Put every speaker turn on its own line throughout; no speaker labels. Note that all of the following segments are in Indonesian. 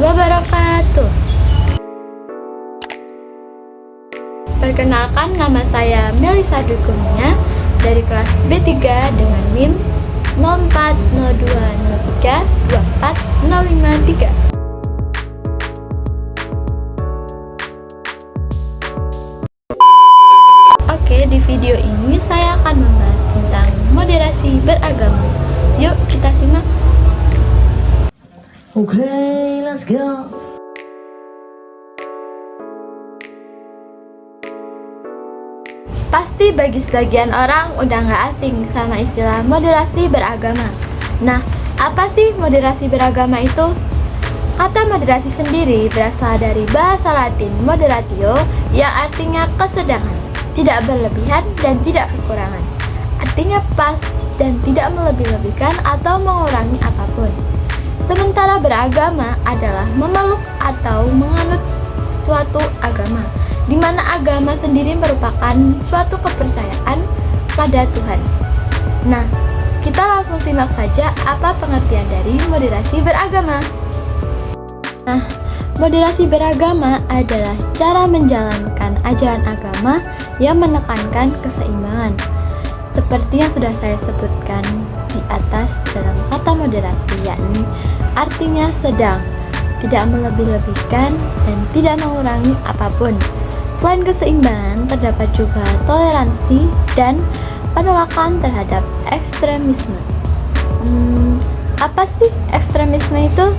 wabarakatuh. Perkenalkan, nama saya Melisa Dwi Kurnia dari kelas B3 dengan NIM 040203240553. Oke, di video ini saya akan membahas tentang moderasi beragama. Yuk kita simak.
Okay, let's go.
Pasti bagi sebagian orang udah gak asing sama istilah moderasi beragama. Nah, apa sih moderasi beragama itu? Kata moderasi sendiri berasal dari bahasa Latin moderatio yang artinya kesedangan, tidak berlebihan dan tidak kekurangan. Artinya pas dan tidak melebih-lebihkan atau mengurangi apapun. Sementara beragama adalah memeluk atau menganut suatu agama, di mana agama sendiri merupakan suatu kepercayaan pada Tuhan. Nah, kita langsung simak saja apa pengertian dari moderasi beragama. Nah, moderasi beragama adalah cara menjalankan ajaran agama yang menekankan keseimbangan. Seperti yang sudah saya sebutkan di atas dalam kata moderasi, yakni artinya sedang, tidak melebih-lebihkan dan tidak mengurangi apapun. Selain keseimbangan, terdapat juga toleransi dan penolakan terhadap ekstremisme. Apa sih ekstremisme itu?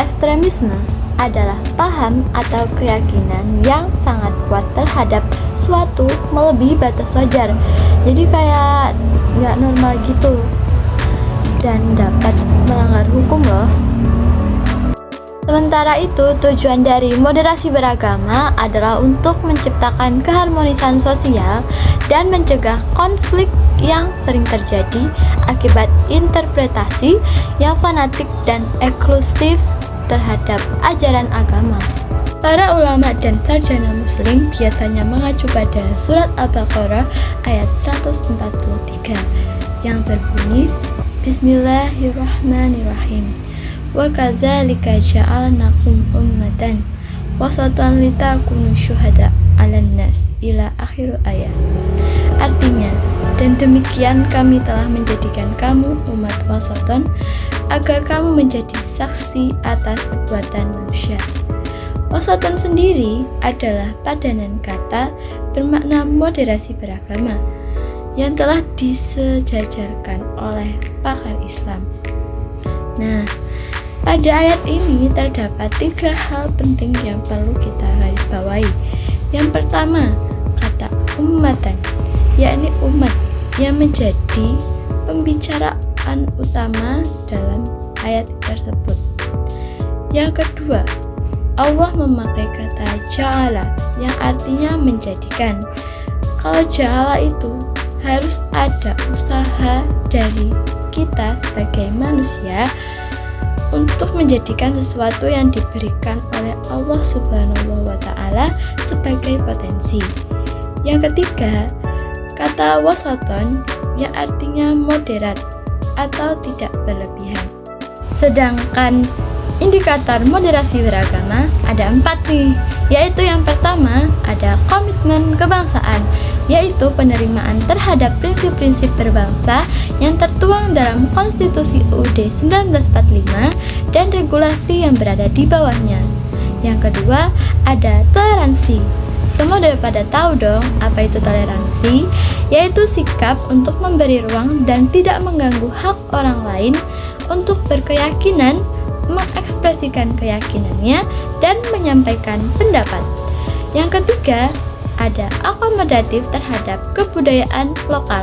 Ekstremisme adalah paham atau keyakinan yang sangat kuat terhadap suatu melebihi batas wajar. Jadi kayak nggak normal gitu dan dapat melanggar hukum loh. Sementara itu, tujuan dari moderasi beragama adalah untuk menciptakan keharmonisan sosial dan mencegah konflik yang sering terjadi akibat interpretasi yang fanatik dan eksklusif terhadap ajaran agama. Para ulama dan sarjana muslim biasanya mengacu pada surat Al-Baqarah ayat 143 yang berbunyi, Bismillahirrahmanirrahim. Wa kadzalika ja'alnakum ummatan wasatan litakunu syuhada 'alan nas ila akhir ayat. Artinya, dan demikian kami telah menjadikan kamu umat wasatan agar kamu menjadi saksi atas perbuatan manusia. Wasatan sendiri adalah padanan kata bermakna moderasi beragama yang telah disejajarkan oleh pakar Islam. Nah, pada ayat ini terdapat 3 hal penting yang perlu kita garis bawahi. Yang pertama, kata ummatan, yakni umat yang menjadi pembicaraan utama dalam ayat tersebut. Yang kedua, Allah memakai kata ja'ala yang artinya menjadikan. Kalau ja'ala itu harus ada usaha dari kita sebagai manusia untuk menjadikan sesuatu yang diberikan oleh Allah Subhanahu wa Ta'ala sebagai potensi. Yang ketiga, kata wasaton yang artinya moderat atau tidak berlebihan. Sedangkan indikator moderasi beragama ada 4 nih, yaitu yang pertama ada komitmen kebangsaan, yaitu penerimaan terhadap prinsip-prinsip berbangsa yang tertuang dalam Konstitusi UUD 1945 dan regulasi yang berada di bawahnya. Yang kedua ada toleransi. Semua daripada tahu dong apa itu toleransi, yaitu sikap untuk memberi ruang dan tidak mengganggu hak orang lain untuk berkeyakinan, mengekspresikan keyakinannya, dan menyampaikan pendapat. Yang ketiga, ada akomodatif terhadap kebudayaan lokal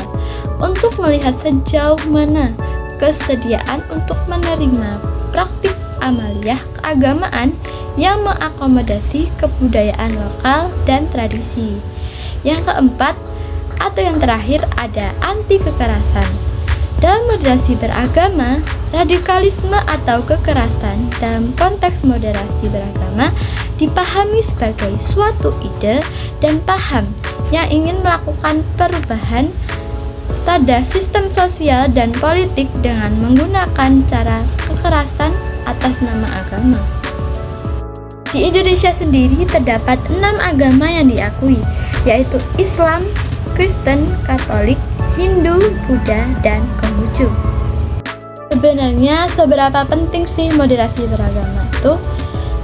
untuk melihat sejauh mana kesediaan untuk menerima praktik amaliyah keagamaan yang mengakomodasi kebudayaan lokal dan tradisi. Yang keempat, atau yang terakhir ada anti kekerasan. Dalam moderasi beragama, radikalisme atau kekerasan dalam konteks moderasi beragama dipahami sebagai suatu ide dan paham yang ingin melakukan perubahan pada sistem sosial dan politik dengan menggunakan cara kekerasan atas nama agama. Di Indonesia sendiri terdapat 6 agama yang diakui, yaitu Islam, Kristen, Katolik, Hindu, Buddha, dan Konghucu. Sebenarnya seberapa penting sih moderasi beragama itu?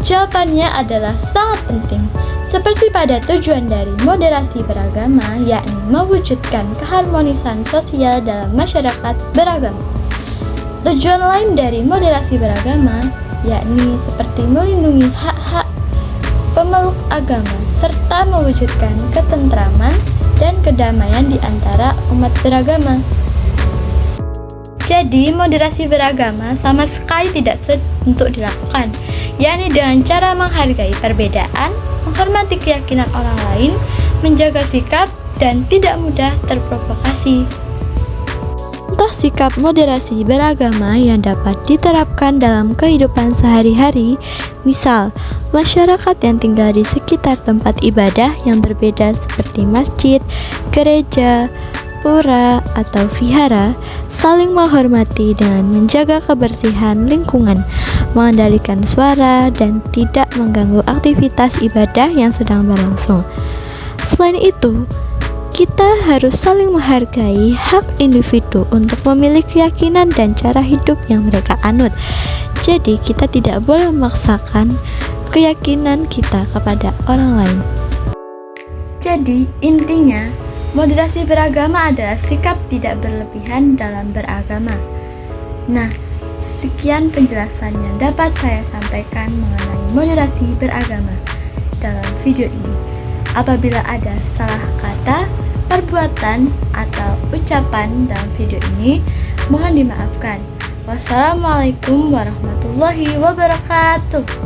Jawabannya adalah sangat penting. Seperti pada tujuan dari moderasi beragama, yakni mewujudkan keharmonisan sosial dalam masyarakat beragama. Tujuan lain dari moderasi beragama yakni seperti melindungi hak-hak pemeluk agama serta mewujudkan ketentraman dan kedamaian di antara umat beragama. Jadi, moderasi beragama sama sekali tidak untuk dilakukan, yakni dengan cara menghargai perbedaan, menghormati keyakinan orang lain, menjaga sikap, dan tidak mudah terprovokasi. Contoh sikap moderasi beragama yang dapat diterapkan dalam kehidupan sehari-hari, misal masyarakat yang tinggal di sekitar tempat ibadah yang berbeda seperti masjid, gereja, pura, atau vihara, saling menghormati dengan menjaga kebersihan lingkungan, mengendalikan suara, dan tidak mengganggu aktivitas ibadah yang sedang berlangsung. Selain itu, kita harus saling menghargai hak individu untuk memilih keyakinan dan cara hidup yang mereka anut. Jadi, kita tidak boleh memaksakan keyakinan kita kepada orang lain. Jadi, intinya, moderasi beragama adalah sikap tidak berlebihan dalam beragama. Nah, sekian penjelasan yang dapat saya sampaikan mengenai moderasi beragama dalam video ini. Apabila ada salah kata, perbuatan, atau ucapan dalam video ini, mohon dimaafkan. Wassalamualaikum warahmatullahi wabarakatuh.